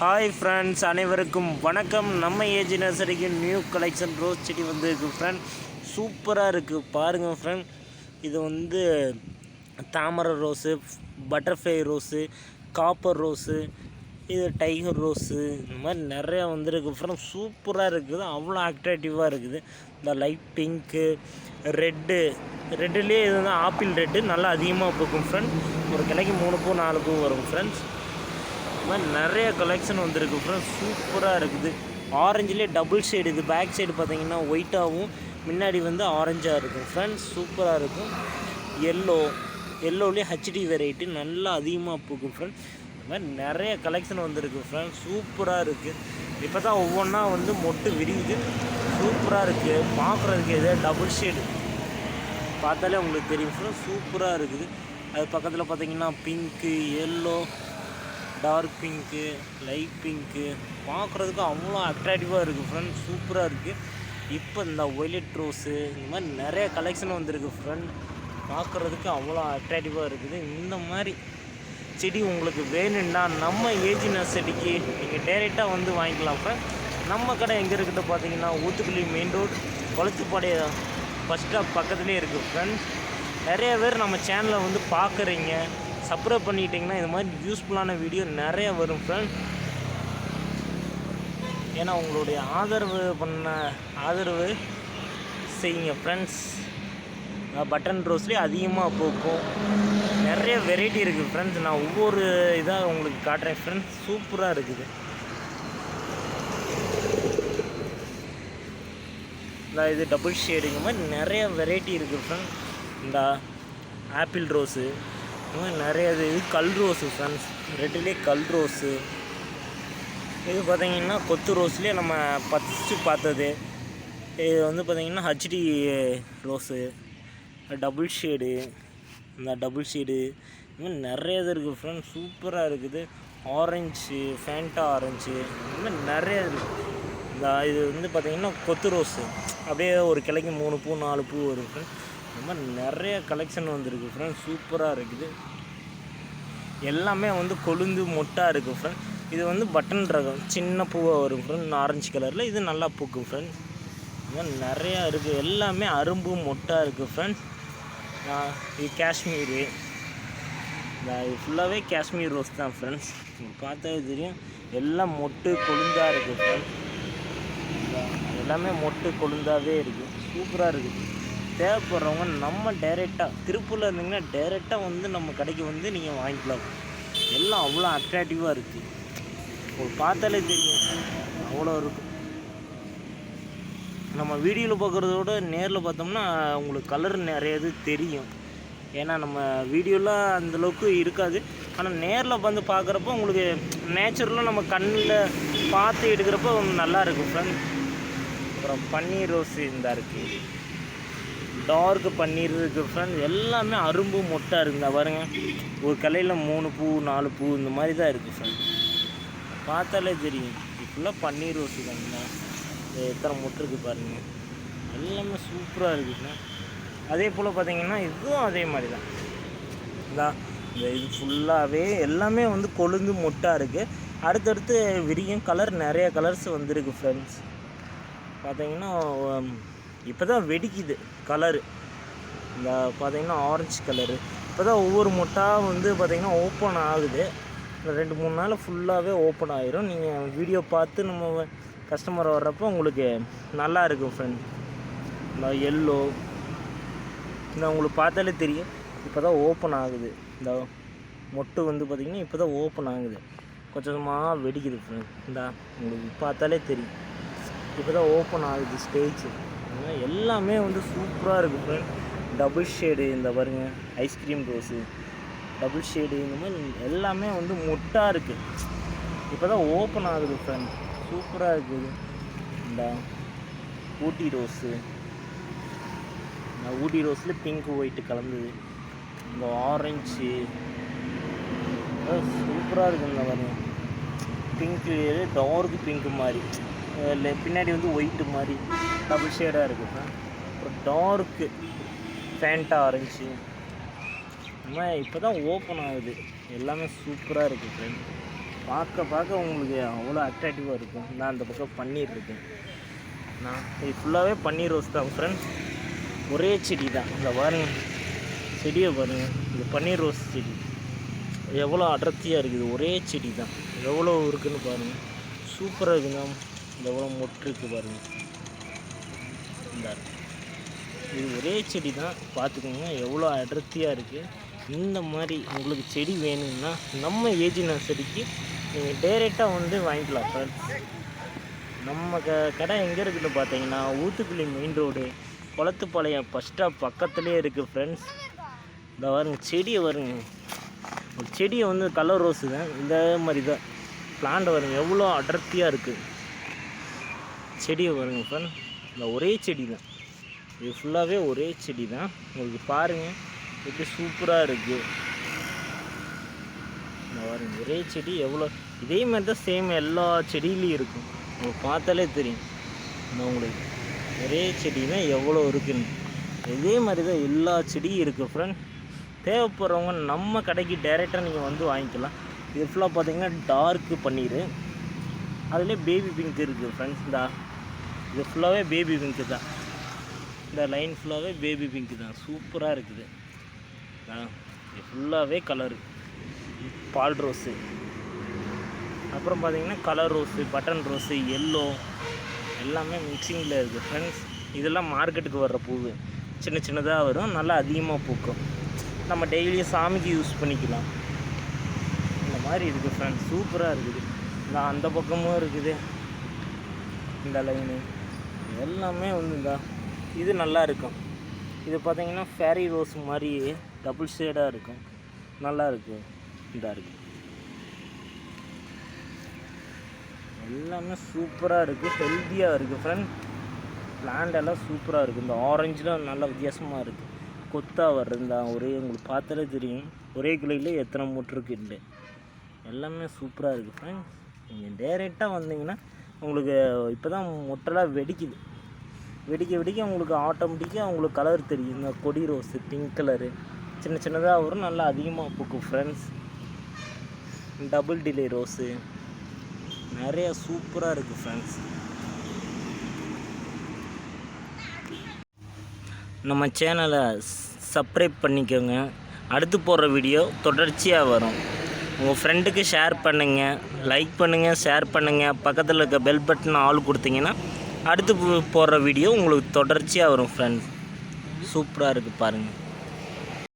Hi friends, அனைவருக்கும் வணக்கம். நம்ம ஏஜி நர்சரிக்கு நியூ கலெக்ஷன் ரோஸ் செடி வந்துருக்கு ஃப்ரெண்ட். சூப்பராக இருக்குது பாருங்கள் ஃப்ரெண்ட். இது தாமரை rose, butterfly rose, copper rose, இது டைகர் ரோஸு, இந்த மாதிரி நிறையா வந்துருக்கு ஃப்ரெண்ட். சூப்பராக இருக்குது, அவ்வளோ அட்ராக்டிவாக இருக்குது. இந்த லைட் பிங்க்கு, ரெட்டுலேயே இது ஆப்பிள் ரெட்டு நல்லா அதிகமாக பூக்கும் ஃப்ரெண்ட். ஒரு கிளைக்கு 3 பூ 4 பூ வரும் ஃப்ரெண்ட்ஸ். இந்த மாதிரி நிறைய கலெக்ஷன் வந்துருக்கு ஃப்ரெண்ட்ஸ். சூப்பராக இருக்குது. ஆரஞ்சிலே டபுள் ஷேடு, இது பேக் சைடு பார்த்தீங்கன்னா ஒயிட்டாகவும் முன்னாடி ஆரஞ்சாக இருக்கும் ஃப்ரெண்ட்ஸ். சூப்பராக இருக்கும். எல்லோலேயே ஹெச்டி வெரைட்டி நல்லா அதிகமாக பூக்கும் ஃப்ரெண்ட்ஸ். இந்த மாதிரி நிறைய கலெக்ஷன் வந்துருக்கு ஃப்ரெண்ட்ஸ். சூப்பராக இருக்குது. இப்போ தான் ஒவ்வொன்றா மொட்டு விரியுது. சூப்பராக இருக்குது பார்க்குறதுக்கு. இதே டபுள் ஷேடு பார்த்தாலே உங்களுக்கு தெரியும் ஃப்ரெண்ட்ஸ். சூப்பராக இருக்குது. அது பக்கத்தில் பார்த்தீங்கன்னா pink, yellow, dark pink, light pink பார்க்குறதுக்கு அவ்வளோ அட்ராக்டிவாக இருக்குது ஃப்ரெண்ட். சூப்பராக இருக்குது. இப்போ இந்த ஒய்லெட் ரோஸு, இந்த மாதிரி நிறைய கலெக்ஷன் வந்துருக்கு ஃப்ரெண்ட். பார்க்குறதுக்கு அவ்வளோ அட்ராக்டிவாக இருக்குது. இந்த மாதிரி செடி உங்களுக்கு வேணும்னா நம்ம ஏஜி நர்சரிக்கு நீங்கள் டைரெக்டாக வாங்கிக்கலாம் ஃப்ரெண்ட். நம்ம கடை எங்கே இருக்குன்னு பார்த்தீங்கன்னா ஊத்துக்குளி மெயின் ரோடு, கொளத்துப்பாடைய பஸ் ஸ்டாப் பக்கத்துலேயே இருக்குது ஃப்ரெண்ட்ஸ். நிறைய பேர் நம்ம சேனலை பார்க்குறீங்க, சப்ஸ்கிரைப் பண்ணிட்டீங்கன்னா இது மாதிரி யூஸ்ஃபுல்லான வீடியோ நிறைய வரும் ஃப்ரெண்ட். ஏன்னா உங்களுடைய ஆதரவு செய்யுங்க ஃப்ரெண்ட்ஸ். பட்டன் ரோஸ்லேயே அதிகமாக பூக்கும். நிறைய வெரைட்டி இருக்குது ஃப்ரெண்ட்ஸ். நான் ஒவ்வொரு இதாக உங்களுக்கு காட்டுறேன் ஃப்ரெண்ட்ஸ். சூப்பராக இருக்குது. இது டபுள் ஷேடுங்க மாதிரி நிறைய வெரைட்டி இருக்குது ஃப்ரெண்ட்ஸ். இந்த ஆப்பிள் ரோஸு, நிறைய இது கல் ரோஸு ஃப்ரெண்ட்ஸ். ரெட்டிலே கல் ரோஸு. இது பார்த்திங்கன்னா கொத்து ரோஸ்லேயே நம்ம ஃபஸ்ட்டு பார்த்தது. இது பார்த்திங்கன்னா ஹெச்டி ரோஸு, டபுள் ஷேடு, இந்த டபுள் ஷேடு, இந்த மாதிரி நிறைய இது இருக்குது ஃப்ரெண்ட்ஸ். சூப்பராக இருக்குது. ஆரஞ்சு, ஃபேண்டா ஆரஞ்சு, இந்த மாதிரி நிறைய இருக்குது. இது பார்த்திங்கன்னா கொத்து ரோஸு, அப்படியே ஒரு கிளைக்கு 3 பூ 4 பூ வரும் ஃப்ரெண்ட்ஸ். இந்த மாதிரி நிறைய கலெக்ஷன் வந்துருக்கு ஃப்ரெண்ட்ஸ். சூப்பராக இருக்குது. எல்லாமே கொழுந்து மொட்டாக இருக்குது ஃப்ரெண்ட். இது பட்டன் ரகம், சின்ன பூவாக வரும் ஃப்ரெண்ட், ஆரஞ்சு கலரில். இது நல்லா பூக்கும் ஃப்ரெண்ட். இந்த மாதிரி நிறையா இருக்குது. எல்லாமே அரும்பு மொட்டாக இருக்குது ஃப்ரெண்ட்ஸ். இது காஷ்மீரு, இது ஃபுல்லாகவே காஷ்மீர் ரோஸ் தான் ஃப்ரெண்ட்ஸ். பார்த்தாவே தெரியும். எல்லாம் மொட்டு கொழுந்தாக இருக்குது ஃப்ரெண்ட்ஸ். எல்லாமே மொட்டு கொழுந்தாவே இருக்குது. சூப்பராக இருக்குது. தேவைப்படுறவங்க நம்ம டைரெக்டாக திருப்பூரில் இருந்தீங்கன்னா டைரெக்டாக நம்ம கடைக்கு நீங்கள் வாங்கிக்கலாம். எல்லாம் அவ்வளோ அட்ராக்டிவாக இருக்குது. உங்களுக்கு பார்த்தாலே தெரியும் அவ்வளோ இருக்குது. நம்ம வீடியோவில் பார்க்குறதோட நேரில் பார்த்தோம்னா உங்களுக்கு கலர் நிறைய இது தெரியும். ஏன்னா நம்ம வீடியோவில் அந்தளவுக்கு இருக்காது. ஆனால் நேரில் பார்க்குறப்போ உங்களுக்கு நேச்சுரலாக நம்ம கண்ணில் பார்த்து எடுக்கிறப்போ நல்லா இருக்கும் ஃப்ரெண்ட். அப்புறம் பன்னீர் ரோஸு இந்த இருக்குது, டார்க் பன்னீர் இருக்குது ஃப்ரெண்ட். எல்லாமே அரும்பு மொட்டாக இருக்குது. பாருங்கள், ஒரு கிளையில் 3 பூ 4 பூ இந்த மாதிரி தான் இருக்குது ஃப்ரெண்ட். பார்த்தாலே தெரியும். ஃபுல்லாக பன்னீர் ரோஸு தாங்க. எத்தனை மொட்டு இருக்குது பாருங்கள். எல்லாமே சூப்பராக இருக்குதுங்க. அதே போல் பார்த்தீங்கன்னா இதுவும் அதே மாதிரி தான். இது ஃபுல்லாகவே எல்லாமே கொழுந்து மொட்டாக இருக்குது. அடுத்தடுத்து விரியும். கலர் நிறைய கலர்ஸ் வந்துருக்கு ஃப்ரெண்ட்ஸ். பார்த்தீங்கன்னா இப்போ தான் வெடிக்குது கலரு. இந்த பார்த்தீங்கன்னா ஆரஞ்சு கலரு இப்போ தான் ஒவ்வொரு மொட்டாக பார்த்திங்கன்னா ஓப்பன் ஆகுது. 2-3 நாள் ஃபுல்லாகவே ஓப்பன் ஆகிரும். நீங்கள் வீடியோ பார்த்து நம்ம கஸ்டமர் வர்றப்போ உங்களுக்கு நல்லா இருக்கும் ஃப்ரெண்ட். இந்த எல்லோ, இந்த உங்களுக்கு பார்த்தாலே தெரியும். இப்போ தான் ஓப்பன் ஆகுது. இந்த மொட்டு பார்த்திங்கன்னா இப்போ தான் ஓப்பன் ஆகுது. கொஞ்சமாக வெடிக்குது ஃப்ரெண்ட். உங்களுக்கு பார்த்தாலே தெரியும். இப்போ தான் ஓப்பன் ஆகுது ஸ்டேஜ். எல்லாமே சூப்பராக இருக்குது ஃப்ரெண்ட். டபுள் ஷேடு இந்த பாருங்க, ஐஸ்கிரீம் ரோஸு, டபுள் ஷேடு, இந்த மாதிரி எல்லாமே மொட்டாக இருக்குது. இப்போ தான் ஓப்பன் ஆகுது ஃப்ரெண்ட். சூப்பராக இருக்குது. இந்த ஊட்டி ரோஸு, ஊட்டி ரோஸில் பிங்க் ஒயிட்டு கலந்தது. இந்த ஆரஞ்சு சூப்பராக இருக்குது. இந்த பாருங்க, பிங்க்கு, டார்க் பிங்க்கு மாதிரி, இல்லை பின்னாடி ஒயிட்டு மாதிரி டபுள் ஷேடாக இருக்குது. அப்புறம் டார்க்கு ஃபேண்டா ஆரஞ்சு, இந்த மாதிரி இப்போ தான் ஓப்பன் ஆகுது. எல்லாமே சூப்பராக இருக்குது ஃப்ரெண்ட். பார்க்க உங்களுக்கு அவ்வளோ அட்ராக்டிவாக இருக்கும். நான் அந்த பக்கம் பன்னீர் இருக்கேன். நான் இது ஃபுல்லாகவே பன்னீர் ரோஸ் தான் ஃப்ரெண்ட்ஸ். ஒரே செடி தான். இந்த பாருங்க செடியை பாருங்கள். இது பன்னீர் ரோஸ் செடி எவ்வளோ அடர்த்தியாக இருக்குது. ஒரே செடி தான். எவ்வளோ இருக்குதுன்னு பாருங்கள். சூப்பராக இருக்குங்க. எவ்வளோ மொட்டு இருக்குது பாருங்கள். இந்த இது ஒரே செடி தான். பார்த்துக்கோங்க எவ்வளோ அடர்த்தியாக இருக்குது. இந்த மாதிரி உங்களுக்கு செடி வேணும்னா நம்ம ஏஜி நர்சரிக்கு நீங்கள் டைரெக்டாக வந்து வாங்கிக்கலாம் ஃப்ரெண்ட்ஸ். நம்ம கடை எங்கே இருக்குதுன்னு பார்த்தீங்கன்னா Uthukuli main road Kulathupalayam bus stop பக்கத்துலேயே இருக்குது ஃப்ரெண்ட்ஸ். இந்த வருங்க செடியை வருங்க. ஒரு செடியை வந்து கலர் ரோஸு தான். இந்த மாதிரி தான் பிளான்ட் வருங்க. எவ்வளோ அடர்த்தியாக இருக்குது செடியை வருங்க ஃப்ரெண்ட். இந்த ஒரே செடி தான். இது ஃபுல்லாகவே ஒரே செடி தான். உங்களுக்கு பாருங்கள் எப்படி சூப்பராக இருக்குது. இந்த வருங்க ஒரே செடி எவ்வளோ. இதே மாதிரி தான் சேம் எல்லா செடியிலையும் இருக்கும். உங்களுக்கு பார்த்தாலே தெரியும். உங்களுக்கு ஒரே செடி தான் எவ்வளோ இருக்குன்னு. இதே மாதிரி தான் எல்லா செடியும் இருக்குது ஃப்ரெண்ட். தேவைப்படுறவங்க நம்ம கடைக்கு டைரெக்டாக நீங்கள் வந்து வாங்கிக்கலாம். இது ஃபுல்லாக பார்த்தீங்கன்னா டார்க்கு பன்னீர், அதுலேயே பேபி பிங்க் இருக்குது ஃப்ரெண்ட்ஸ். இது ஃபுல்லாகவே பேபி பிங்க்கு தான். இந்த லைன் ஃபுல்லாகவே பேபி பிங்க்கு தான். சூப்பராக இருக்குது. இது ஃபுல்லாகவே கலரு பால் ரோஸு. அப்புறம் பார்த்திங்கன்னா colour rose, button rose, yellow எல்லாமே மிக்சிங்கில் இருக்குது ஃப்ரெண்ட்ஸ். இதெல்லாம் மார்க்கெட்டுக்கு வர்ற பூ. சின்ன சின்னதாக வரும். நல்லா அதிகமாக பூக்கும். நம்ம டெய்லியும் சாமிக்கு யூஸ் பண்ணிக்கலாம். இந்த மாதிரி இருக்குது ஃப்ரெண்ட்ஸ். சூப்பராக இருக்குது. அந்த பக்கமும் இருக்குது. இந்த லைனு எல்லாமே வந்து இது நல்லா இருக்கும். இது பார்த்திங்கன்னா ஃபேரி ரோஸ் மாதிரி டபுள் ஷேடாக இருக்கும். நல்லா இருக்கும். இருக்குது எல்லாமே சூப்பராக இருக்குது. ஹெல்த்தியாக இருக்குது ஃப்ரெண்ட். பிளான்ட் எல்லாம் சூப்பராக இருக்குது. இந்த ஆரஞ்சுலாம் நல்லா வித்தியாசமாக இருக்குது. கொத்தாக வர்றது ஒரே உங்களுக்கு பார்த்தாலே தெரியும். ஒரே கிளையில் எத்தனை மூட்டை இருக்குன்னு எல்லாமே சூப்பராக இருக்குது ஃப்ரெண்ட். நீங்கள் டைரெக்டாக வந்தீங்கன்னா உங்களுக்கு இப்போ தான் மொட்டெல்லாம் வெடிக்குது. வெடிக்க உங்களுக்கு ஆட்டோமேட்டிக்காக உங்களுக்கு கலர் தெரியும். இந்த கொடி ரோஸு பிங்க் கலரு சின்ன சின்னதாக வரும். நல்லா அதிகமாக பூக்கும் ஃப்ரெண்ட்ஸ். டபுள் டிலே ரோஸு நிறைய சூப்பராக இருக்குது ஃப்ரெண்ட்ஸ். நம்ம சேனலை சப்ஸ்கிரைப் பண்ணிக்கோங்க. அடுத்து போடுற வீடியோ தொடர்ச்சியாக வரும். உங்கள் ஃப்ரெண்டுக்கு ஷேர் பண்ணுங்கள், லைக் பண்ணுங்கள், ஷேர் பண்ணுங்கள். பக்கத்தில் இருக்க பெல் பட்டன் ஆல் கொடுத்தீங்கன்னா அடுத்து போடுற வீடியோ உங்களுக்கு தொடர்ச்சியாக வரும் ஃப்ரெண்ட்ஸ். சூப்பராக இருக்குது பாருங்கள்.